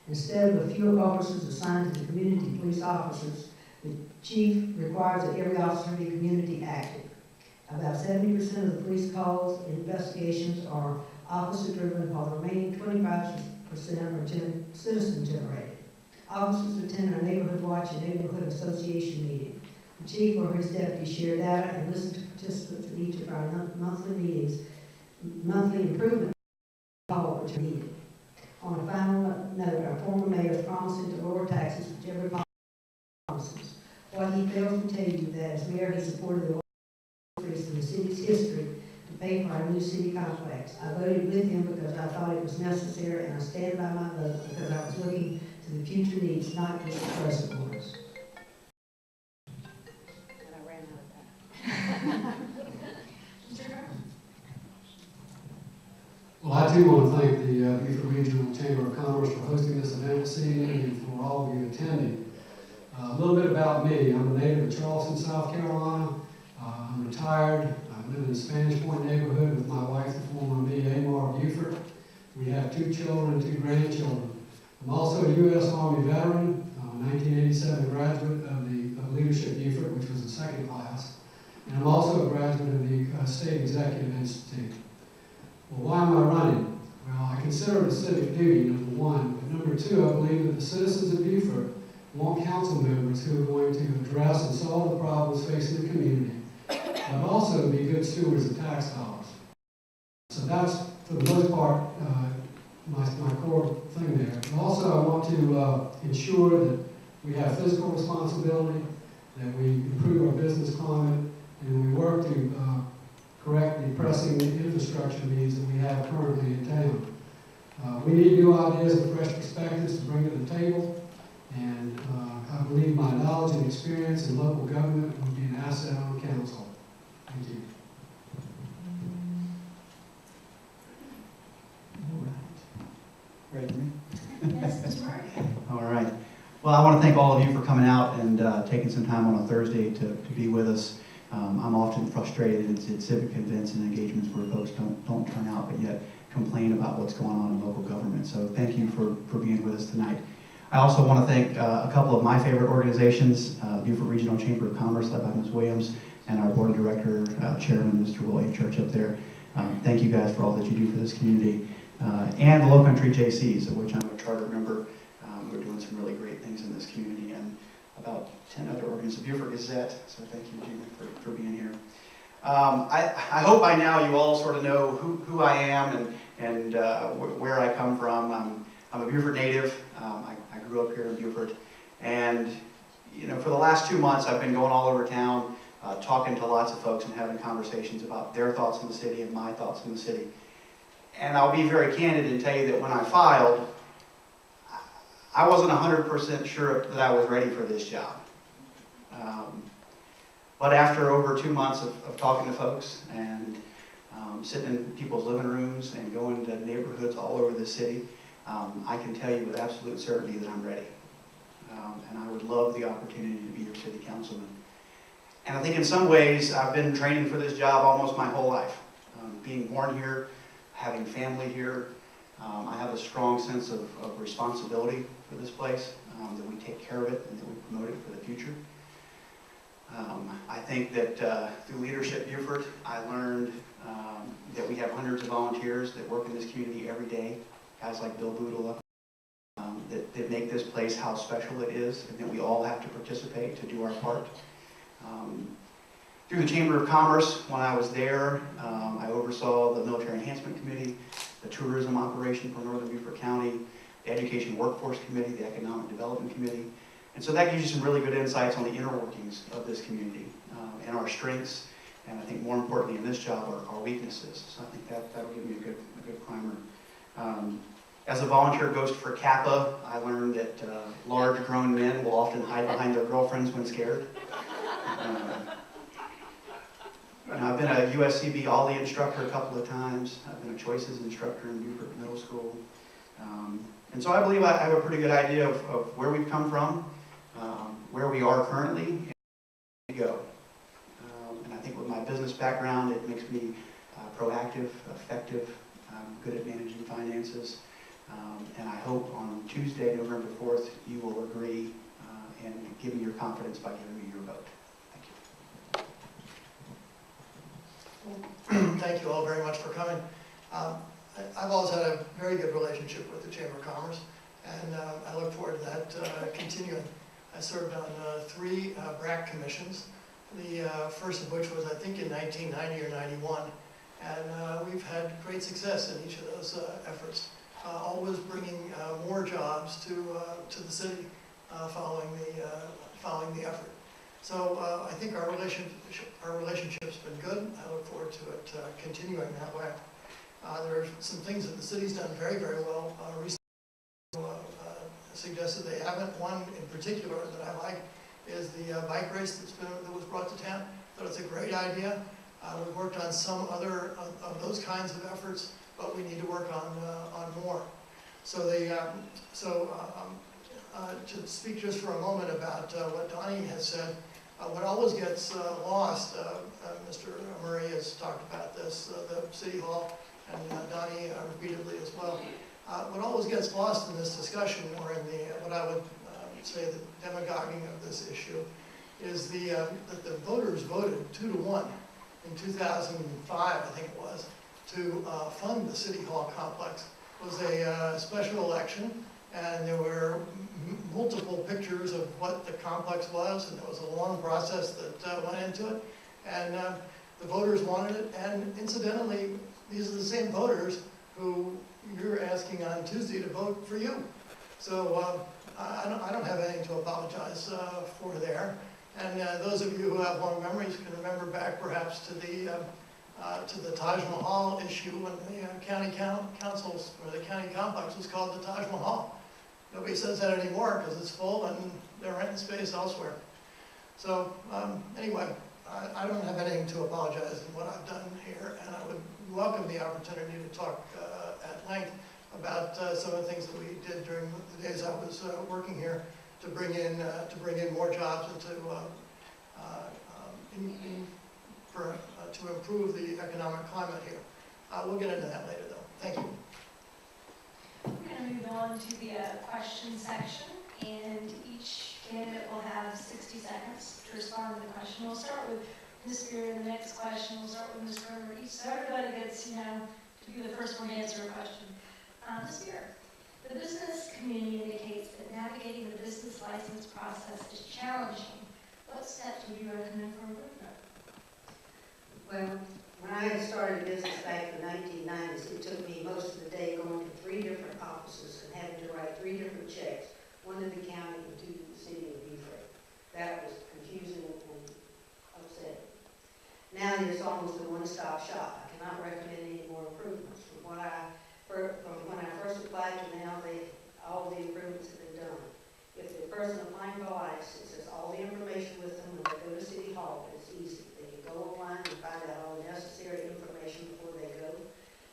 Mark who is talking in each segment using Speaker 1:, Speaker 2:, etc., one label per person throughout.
Speaker 1: Instead of a few officers assigned to the community police officers, the chief requires that every officer be community active. About 70% of the police calls and investigations are officer-driven, while the remaining 25% are citizen-generated. Officers attend our neighborhood watch and neighborhood association meeting. The chief or his deputy share data and listen to participants at each of our monthly meetings, monthly improvement call which are needed. On a final note, our former mayor is promising to lower taxes, whichever promises. What he fails to tell you that as mayor he supported the increase in the city's history to pay for our new city complex. I voted with him because I thought it was necessary, and I stand by my vote because I was looking to the future needs, not just the present ones. And I ran out of time.
Speaker 2: Well, I too want to thank the Beaufort Regional Chamber of Commerce for hosting this event this evening and for all of you attending. A little bit about me. I'm a native of Charleston, South Carolina. I'm retired. I live in the Spanish Point neighborhood with my wife, the former B.A. Beaufort. We have 2 children and 2 grandchildren. I'm also a U.S. Army veteran, 1987 graduate of the Leadership Beaufort, which was the second class. And I'm also a graduate of the State Executive Institute. Well, why am I running? Well, I consider it a civic duty, number one. But number two, I believe that the citizens of Beaufort want council members who are going to address and solve the problems facing the community, but also be good stewards of tax dollars. So that's, for the most part, my core thing there. But also, I want to ensure that we have fiscal responsibility, that we improve our business climate, and we work to correct the pressing infrastructure needs that we have currently in town. We need new ideas and fresh perspectives to bring to the table, and I believe my knowledge and experience in local government would be an asset on council. Thank you.
Speaker 3: All right. Ready for me?
Speaker 1: Yes, Mr. Murray.
Speaker 3: All right. Well, I want to thank all of you for coming out and taking some time on a Thursday to be with us. I'm often frustrated at civic events and engagements where folks don't turn out, but yet complain about what's going on in local government. So thank you for being with us tonight. I also want to thank a couple of my favorite organizations, Beaufort Regional Chamber of Commerce, led by Ms. Williams, and our board of director chairman, Mr. William Church up there. Thank you guys for all that you do for this community. And the Lowcountry JCs, of which I'm a charter member. We're doing some really great things in this community, and about 10 other organizations, the Beaufort Gazette, so thank you, Gina, for being here. I hope by now you all sort of know who I am and where I come from. I'm a Beaufort native. I grew up here in Beaufort, and for the last 2 months I've been going all over town, talking to lots of folks and having conversations about their thoughts on the city and my thoughts on the city. And I'll be very candid and tell you that when I filed, I wasn't 100% sure that I was ready for this job. But after over 2 months of talking to folks and sitting in people's living rooms and going to neighborhoods all over the city, I can tell you with absolute certainty that I'm ready. And I would love the opportunity to be your city councilman. And I think in some ways I've been training for this job almost my whole life. Being born here, having family here, I have a strong sense of responsibility for this place, that we take care of it and that we promote it for the future. I think that through Leadership Beaufort, I learned that we have hundreds of volunteers that work in this community every day, guys like Bill Boodle, that make this place how special it is, and that we all have to participate to do our part. Through the Chamber of Commerce, when I was there, I oversaw the Military Enhancement Committee, the Tourism Operation for Northern Beaufort County, the Education Workforce Committee, the Economic Development Committee. And so that gives you some really good insights on the inner workings of this community and our strengths, and I think more importantly in this job, our weaknesses. So I think that'll give me a good primer. As a volunteer ghost for Kappa, I learned that large grown men will often hide behind their girlfriends when scared. I've been a USCB Ollie instructor a couple of times. I've been a Choices instructor in Beaufort Middle School. And so I believe I have a pretty good idea of where we've come from, where we are currently, and where we go. And I think with my business background, it makes me proactive, effective, good at managing finances, and I hope on Tuesday, November 4th, you will agree and give me your confidence by giving me your vote. Thank you.
Speaker 4: Thank you all very much for coming. I've always had a very good relationship with the Chamber of Commerce, and I look forward to that continuing. I served on 3 BRAC commissions, the first of which was, I think, in 1990 or 91, and we've had great success in each of those efforts, always bringing more jobs to the city following the effort. So I think our relationship's been good. I look forward to it continuing that way. There are some things that the city's done very, very well recently. Suggested they haven't. One in particular that I like is the bike race that was brought to town. I thought it's a great idea. We've worked on some other of those kinds of efforts, but we need to work on more. So to speak just for a moment about what Donnie has said, what always gets lost, Mr. Murray has talked about this, the City Hall, and Donnie repeatedly as well. What always gets lost in this discussion, or in what I would say the demagoguing of this issue, is that the voters voted 2-1 in 2005, I think it was, to fund the City Hall complex. It was a special election, and there were multiple pictures of what the complex was, and there was a long process that went into it, and the voters wanted it, and incidentally, these are the same voters who you're asking on Tuesday to vote for you. So I don't have anything to apologize for there, and those of you who have long memories can remember back perhaps to the Taj Mahal issue when the county councils, or the county complex was called the Taj Mahal. Nobody says that anymore because it's full and they're renting space elsewhere. So anyway, I don't have anything to apologize in what I've done here, and I would welcome the opportunity to talk at length about some of the things that we did during the days I was working here to bring in more jobs and to improve the economic climate here. We'll get into that later, though. Thank you.
Speaker 5: We're going to move on to the question section, and each candidate will have 60 seconds to respond to the question. We'll start with Ms. Beer, and the next question we'll start with Ms. Murray. So everybody gets, to be the first one to answer a question. Ms. Beer, the business community indicates that navigating the business license process is challenging. What steps would you recommend for improvement?
Speaker 1: Well, when I had started business back in the 1990s, it took me most of the day going to 3 different offices and having to write 3 different checks, one to the county and 2 to the city of Beaufort. That was confusing and upsetting. Now it's almost a one-stop shop. I cannot recommend any more improvements. From when I first applied to now, all the improvements have been done. If the person applying for a license has all the information with them when they go to City Hall, it's easy. They can go online and find out all the necessary information before they go.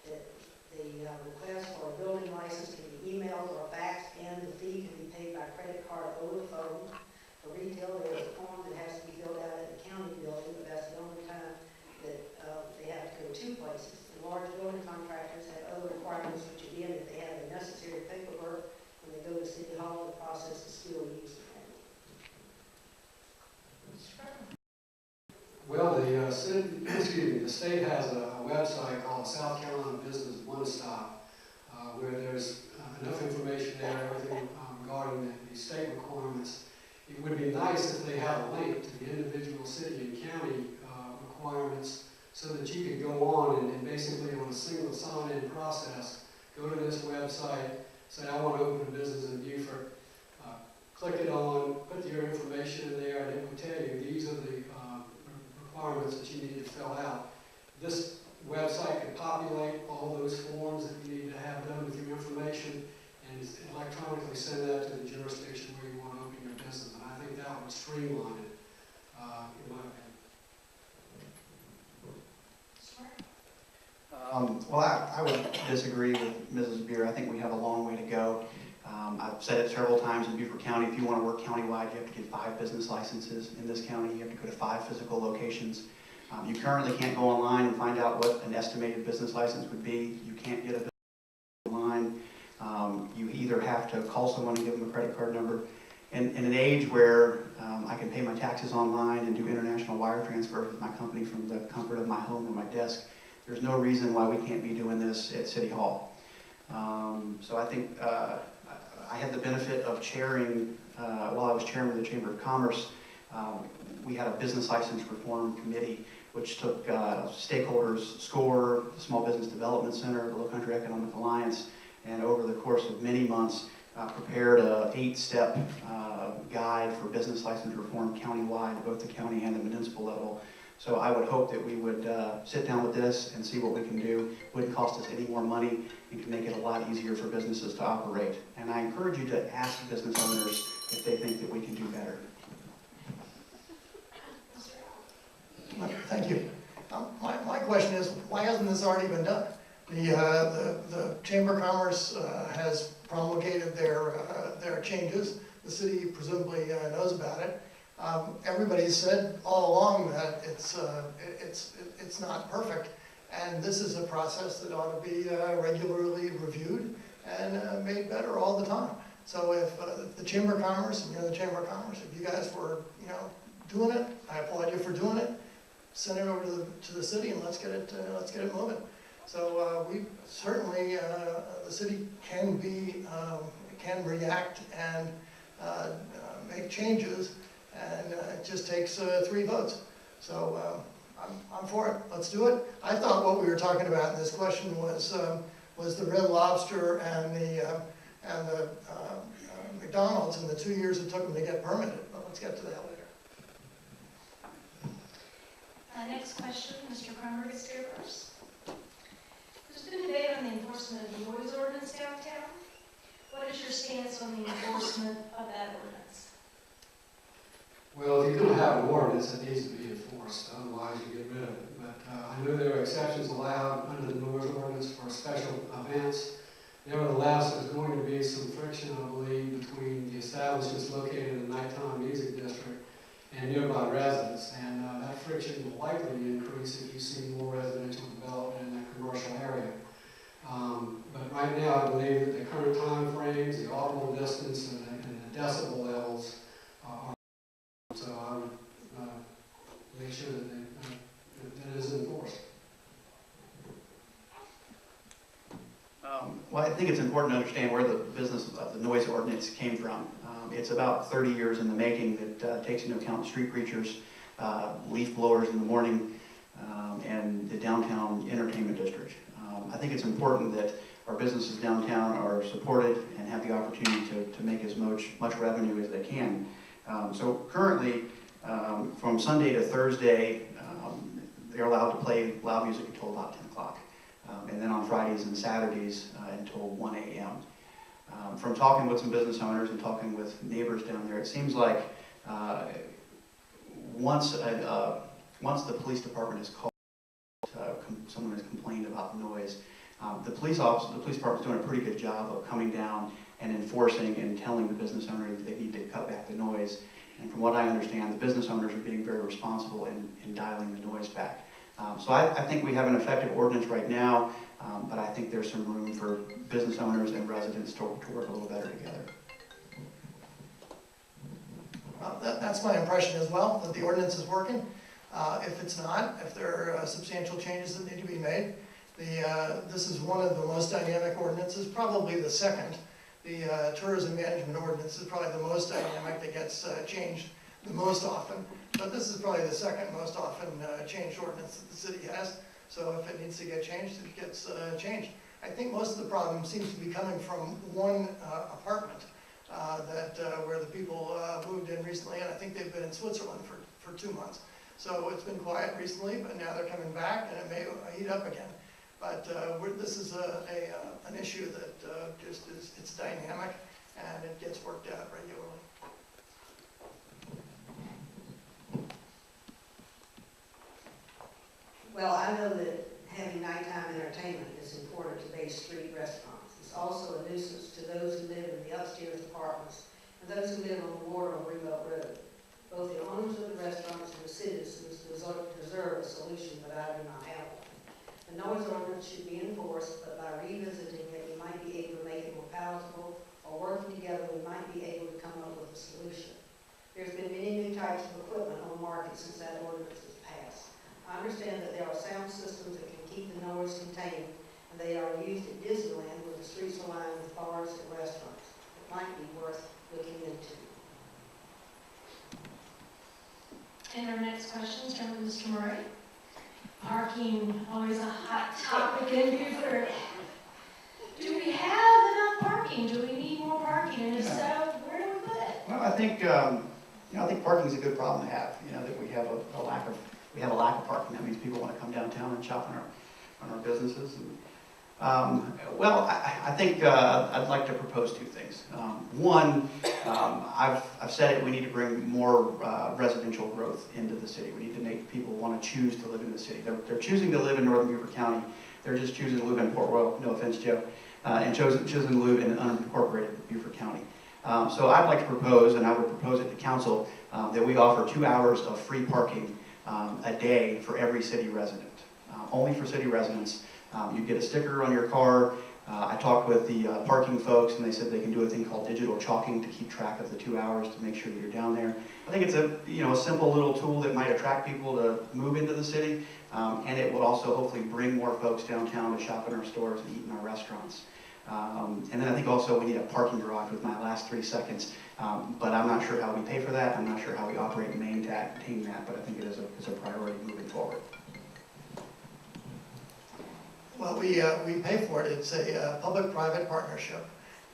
Speaker 1: The request for a building license can be emailed or faxed, and the fee can be paid by credit card over the phone. For retail, there's a form that has to be filled out at the county building, but that's the only time that they have to go 2 places. The large building contractors have other requirements, which again, if they have the necessary paperwork, when they go to City Hall, the process is still used.
Speaker 2: Well, the state has a website called South Carolina Business One Stop, where there's enough information there, everything regarding the state requirements. It would be nice if they had a link to the individual city and county requirements so that you could go on and basically on a single sign-in process, go to this website, say I want to open a business in Beaufort, click it on, put your information in there, and it will tell you these are the requirements that you need to fill out. This website can populate all those forms that you need to have done with your information and electronically send that to the jurisdiction where you want to open your business. And I think that would streamline it, in my opinion.
Speaker 3: Well, I would disagree with Mrs. Beer. I think we have a long way to go. I've said it several times in Beaufort County, if you want to work countywide, you have to get 5 business licenses. In this county, you have to go to 5 physical locations. You currently can't go online and find out what an estimated business license would be. You can't get a business online. You either either have to call someone and give them a credit card number. In an age where I can pay my taxes online and do international wire transfers with my company from the comfort of my home or my desk, there's no reason why we can't be doing this at City Hall. So I think I had the benefit of chairing, while I was chairman of the Chamber of Commerce, we had a business license reform committee which took stakeholders, SCORE, the Small Business Development Center, the Lowcountry Economic Alliance, and over the course of many months prepared a 8-step guide for business license reform countywide, both the county and the municipal level. So I would hope that we would sit down with this and see what we can do. It wouldn't cost us any more money and can make it a lot easier for businesses to operate. And I encourage you to ask business owners if they think that we can do better.
Speaker 4: Thank you. My question is, why hasn't this already been done? The Chamber of Commerce has promulgated their changes. The city presumably knows about it. Everybody's said all along that it's not perfect, and this is a process that ought to be regularly reviewed and made better all the time. So if the Chamber of Commerce, and you're the Chamber of Commerce, if you guys were doing it, I applaud you for doing it. Send it over to the city and let's get it moving. So we certainly the city can react and make changes, and it just takes 3 votes. So I'm for it. Let's do it. I thought what we were talking about in this question was the Red Lobster and the McDonald's and the 2 years it took them to get permitted. But let's get to that later.
Speaker 5: Next question, Mr. Cromer gets to go first. There's been debate on the enforcement of the noise ordinance downtown. What is your stance on the enforcement of that ordinance?
Speaker 2: Well, if you're going to have an ordinance, it needs to be enforced, otherwise you get rid of it. But I know there are exceptions allowed under the noise ordinance for special events. Nevertheless, there's going to be some friction, I believe, between the establishments located in the nighttime music district and nearby residents, and that friction will likely increase if you see more residential development in that commercial area. But right now, I believe that the current time frames, the audible distance, and the decibel levels are. So I would make sure that it is enforced.
Speaker 3: Well, I think it's important to understand where the business of the noise ordinance came from. It's about 30 years in the making that takes into account street preachers, leaf blowers in the morning, and the downtown entertainment district. I think it's important that our businesses downtown are supported and have the opportunity to make as much revenue as they can. So currently, from Sunday to Thursday, they're allowed to play loud music until about 10 o'clock. And then on Fridays and Saturdays until 1 a.m. From talking with some business owners and talking with neighbors down there, it seems like once the police department is called, someone has complained about noise, the police department is doing a pretty good job of coming down and enforcing and telling the business owner that they need to cut back the noise. And from what I understand, the business owners are being very responsible in dialing the noise back. So I think we have an effective ordinance right now, but I think there's some room for business owners and residents to work a little better together.
Speaker 4: That's my impression as well, that the ordinance is working. If it's not, if there are substantial changes that need to be made, this is one of the most dynamic ordinances, probably the second. The tourism management ordinance is probably the most dynamic, that gets changed the most often. But this is probably the second most often changed ordinance that the city has. So if it needs to get changed, it gets changed. I think most of the problem seems to be coming from one apartment where the people moved in recently, and I think they've been in Switzerland for 2 months. So it's been quiet recently, but now they're coming back, and it may heat up again. But this is an issue that just it's dynamic, and it gets worked out regularly.
Speaker 1: Well, I know that having nighttime entertainment is important to Bay Street restaurants. It's also a nuisance to those who live in the upstairs apartments and those who live on the water on Remote Road. Both the owners of the restaurants and the citizens deserve a solution, but I do not have one. The noise ordinance should be enforced, but by revisiting it, we might be able to make it more palatable market since that ordinance was passed. I understand that there are sound systems that can keep the noise contained, and they are used at Disneyland where the streets are lined with bars and restaurants. It might be worth looking into.
Speaker 5: And our next question is from Mr. Murray. Parking, always a hot topic in Beaufort. Do we have enough parking? Do we need more parking? And if so, where do we put it?
Speaker 3: Well, I think, I think parking is a good problem to have, that we have a lack of parking. That means people want to come downtown and shop on our businesses. And, I think I'd like to propose two things. One, I've said it, we need to bring more residential growth into the city. We need to make people want to choose to live in the city. They're choosing to live in northern Beaufort County. They're just choosing to live in Port Royal, no offense, Joe, and choosing to live in unincorporated Beaufort County. So I'd like to propose, and I would propose it to council, that we offer 2 hours of free parking a day for every city resident, only for city residents. You get a sticker on your car. I talked with the parking folks, and they said they can do a thing called digital chalking to keep track of the 2 hours to make sure that you're down there. I think it's a simple little tool that might attract people to move into the city, and it will also hopefully bring more folks downtown to shop in our stores and eat in our restaurants. And then I think also we need a parking garage with my last 3 seconds, but I'm not sure how we pay for that. I'm not sure how we operate and maintain that, but I think it is a priority moving forward.
Speaker 4: Well, we pay for it. It's a public-private partnership.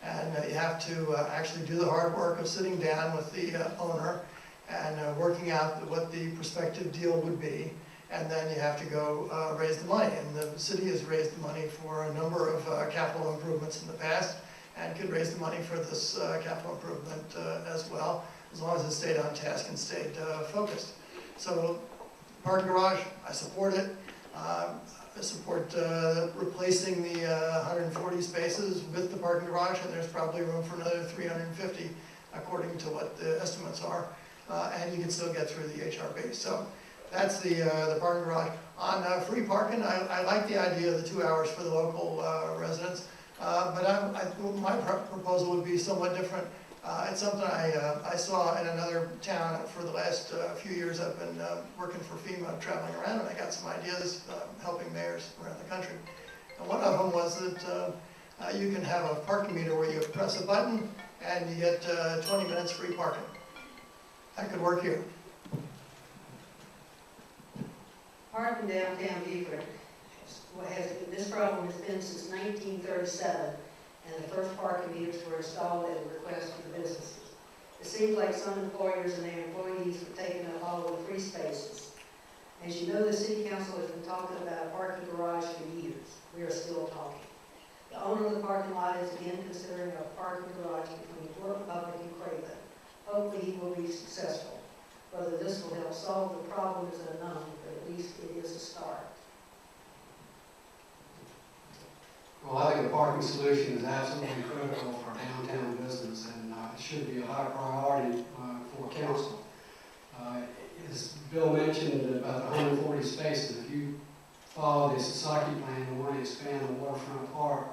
Speaker 4: And you have to actually do the hard work of sitting down with the owner and working out what the prospective deal would be. And then you have to go raise the money. And the city has raised the money for a number of capital improvements in the past and could raise the money for this capital improvement as well, as long as it stayed on task and stayed focused. So parking garage, I support it. I support replacing the 140 spaces with the parking garage, and there's probably room for another 350 according to what the estimates are. And you can still get through the HRB. So that's the parking garage. On free parking, I like the idea of the 2 hours for the local residents, but my proposal would be somewhat different. It's something I saw in another town for the last few years. I've been working for FEMA, traveling around, and I got some ideas helping mayors around the country. And one of them was that you can have a parking meter where you press a button and you get 20 minutes free parking. That could work here.
Speaker 1: Parking downtown Beaufort, this problem has been since 1937, and the first parking meters were installed at the request of the businesses. It seems like some employers and their employees were taking up all of the free spaces. As you know, the city council has been talking about a parking garage for years. We are still talking. The owner of the parking lot is again considering a parking garage between Fort Republic and Craven. Hopefully he will be successful. Whether this will help solve the problem is unknown, but at least it is a start.
Speaker 2: Well, I think the parking solution is absolutely critical for downtown business, and it should be a high priority for council. As Bill mentioned about the 140 spaces, if you follow the Sasaki plan and want to expand the waterfront park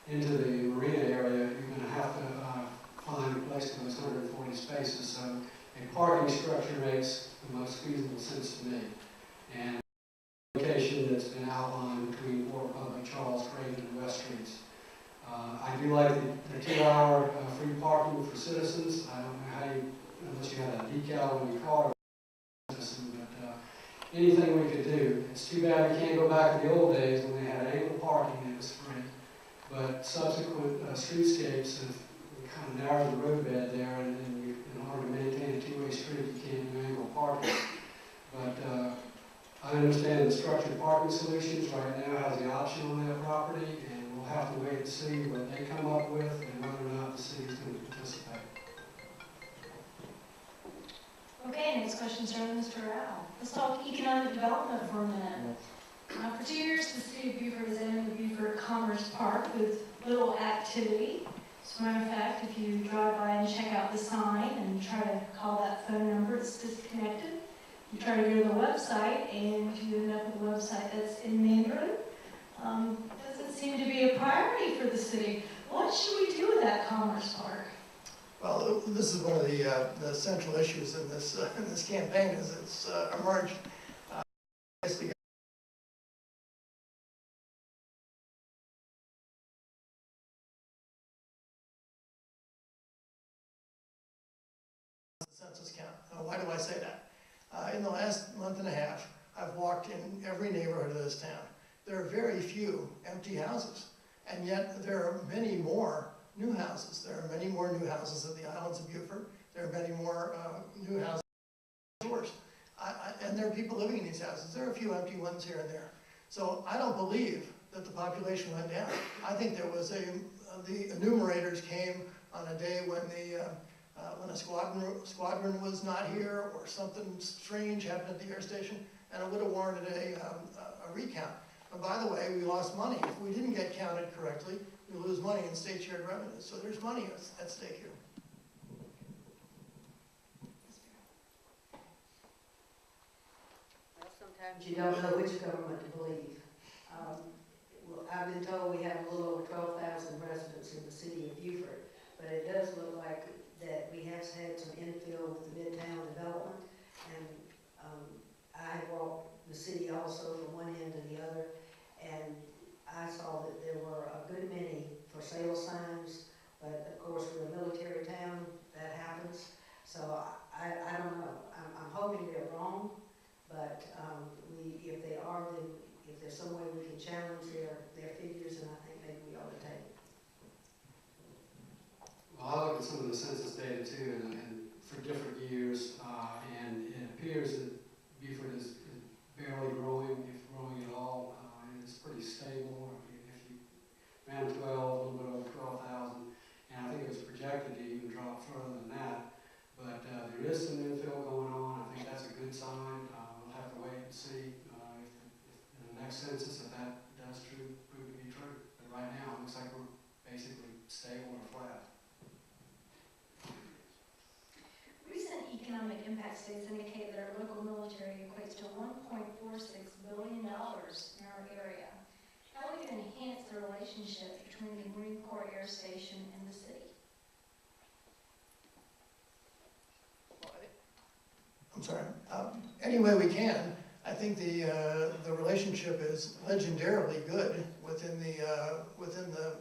Speaker 2: into the marina area, you're going to have to find a place for those 140 spaces. So a parking structure makes the most feasible sense to me. And location that's been outlined between Fort Republic, Charles, Craven, and West Streets. I do like the 2 hour free parking for citizens. I don't know how you, unless you had a decal on your car, but anything we could do. It's too bad we can't go back to the old days when they had angle parking and it was free. But subsequent streetscapes have kind of narrowed the roadbed there, and in order to maintain a two-way street, you can't do angle parking. But I understand the structured parking solutions right now has the option on that property, and we'll have to wait and see what they come up with and whether or not the city is going to participate.
Speaker 5: Okay, next question, sir, Mr. Rao. Let's talk economic development for a minute. For 2 years, the city of Beaufort has ended the Beaufort Commerce Park with little activity. As a matter of fact, if you drive by and check out the sign and try to call that phone number, it's disconnected. You try to go to the website and you end up with a website that's in Mandarin. Doesn't seem to be a priority for the city. What should we do with that Commerce Park?
Speaker 4: Well, this is one of the central issues in this campaign, is it's emerged. Basically, the census count. Now, why do I say that? In the last month and a half, I've walked in every neighborhood of this town. There are very few empty houses, and yet there are many more new houses. There are many more new houses in the islands of Beaufort. There are many more new houses stores. And there are people living in these houses. There are a few empty ones here and there. So I don't believe that the population went down. I think there was the enumerators came on a day when when a squadron was not here, or something strange happened at the air station, and it would have warranted a recount. And by the way, we lost money. If we didn't get counted correctly, we lose money in state shared revenues. So there's money at stake here.
Speaker 1: Well, sometimes you don't know which government to believe. Well, I've been told we have a little over 12,000 residents in the city of Beaufort, but it does look like that we have had some infill with the Midtown development, and I walked the city also from one end to the other, and I saw that there were a good many for sale signs, but of course, we're a military town, that happens. So I don't know. I'm hoping they're wrong, but if they are, then if there's some way we can challenge their figures, and I think maybe we ought to take it.
Speaker 2: Well, I look at some of the census data too, and for different years, and it appears that Beaufort is barely growing, if growing at all, and it's pretty stable. If you ran 12, a little bit over 12,000, and I think it was projected to even drop further than that. But there is some infill going on. I think that's a good sign. We'll have to wait and see if in the next census if that does prove to be true. But right now, it looks like we're basically stable or flat.
Speaker 5: Recent economic impact studies indicate that our local military equates to $1.46 billion in our area. How would you enhance the relationship between the Marine Corps Air Station and the city?
Speaker 4: I'm sorry. Any way we can. I think the relationship is legendarily good within the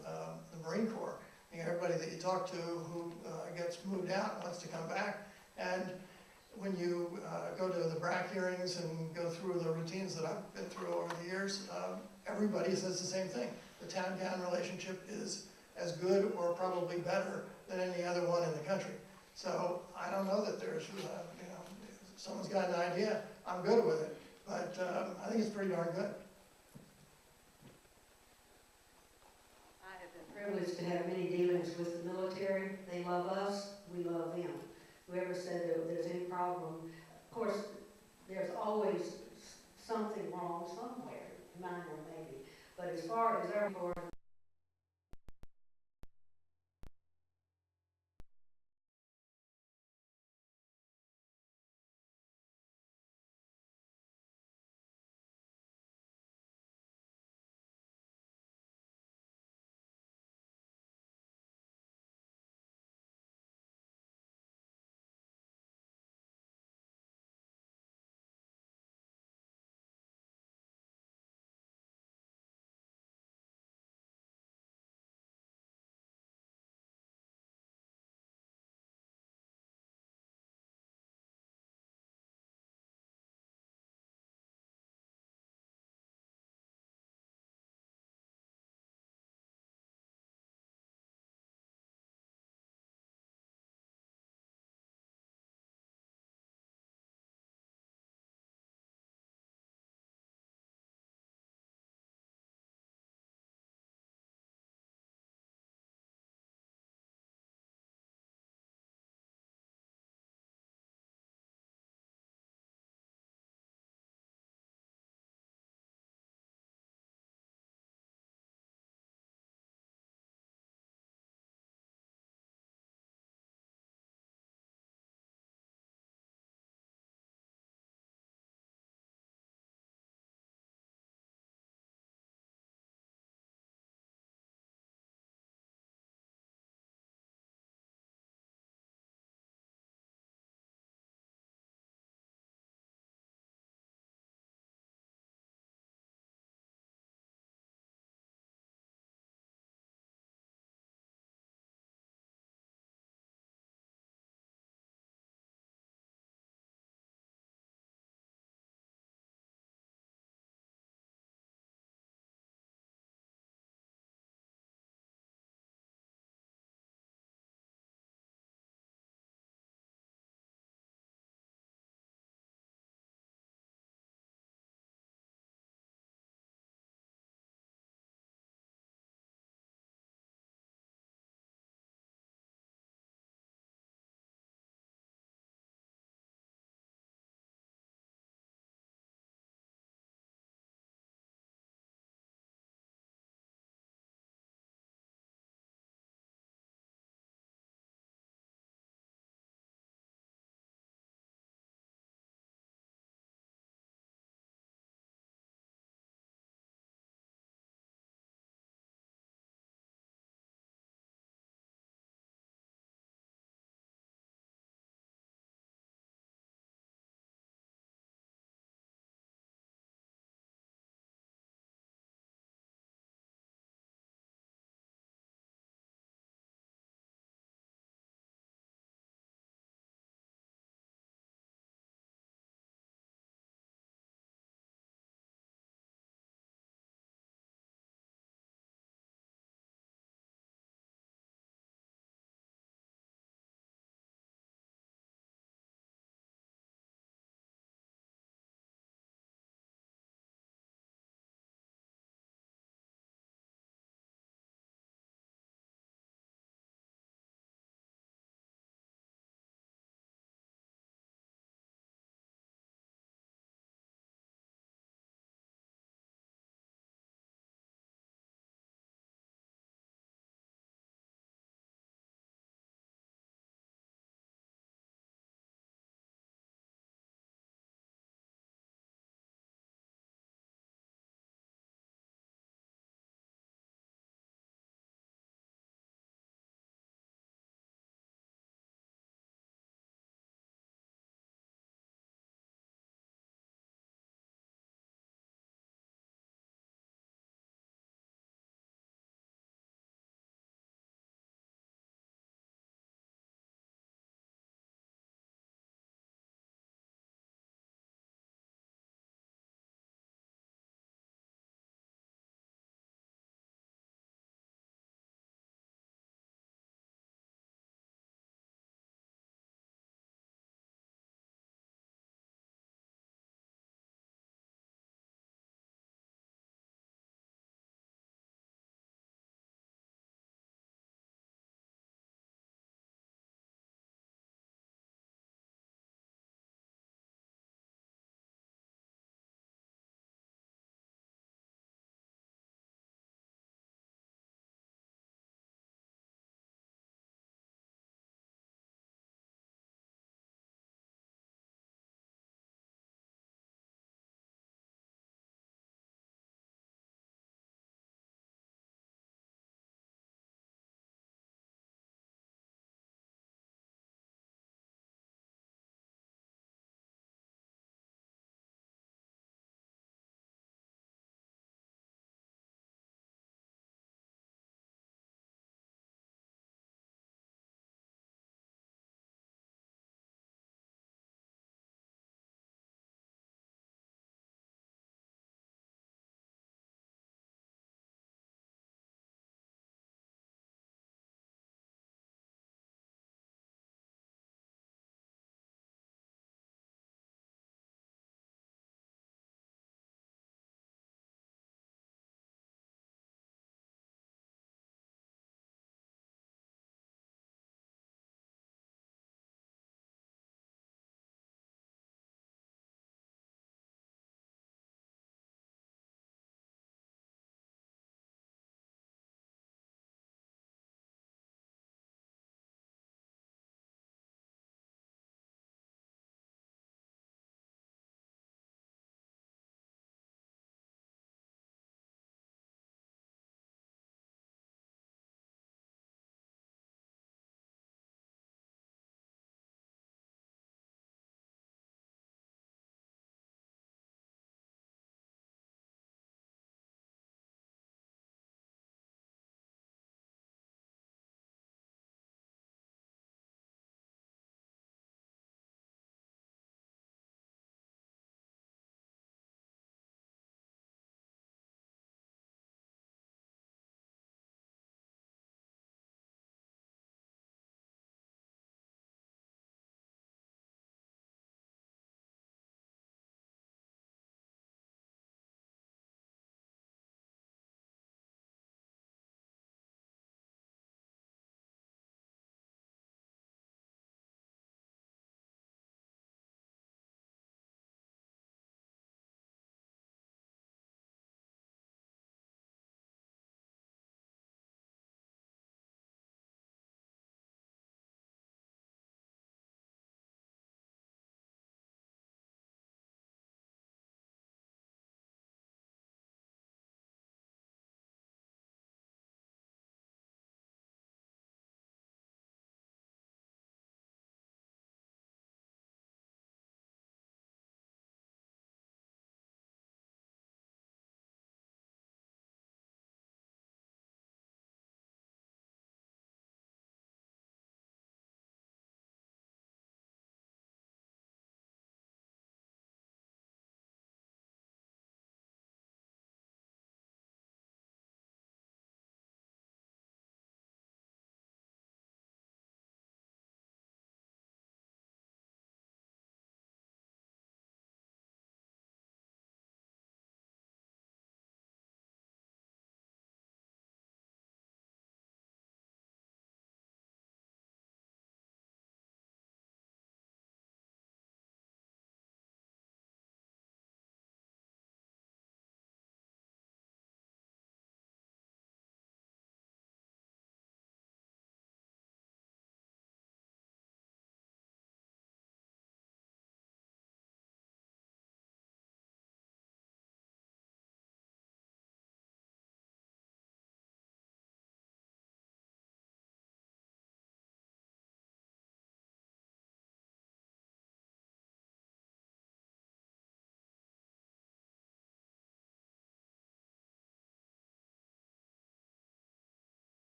Speaker 4: Marine Corps. I think everybody that you talk to who gets moved out wants to come back. And when you go to the BRAC hearings and go through the routines that I've been through over the years, everybody says the same thing. The town-town relationship is as good or probably better than any other one in the country. So I don't know that there's, if someone's got an idea, I'm good with it. But I think it's pretty darn good.
Speaker 1: I have been privileged to have many dealings with the military. They love us, we love them. Whoever said that there's any problem, of course, there's always something wrong somewhere, minor maybe. But as far as our board,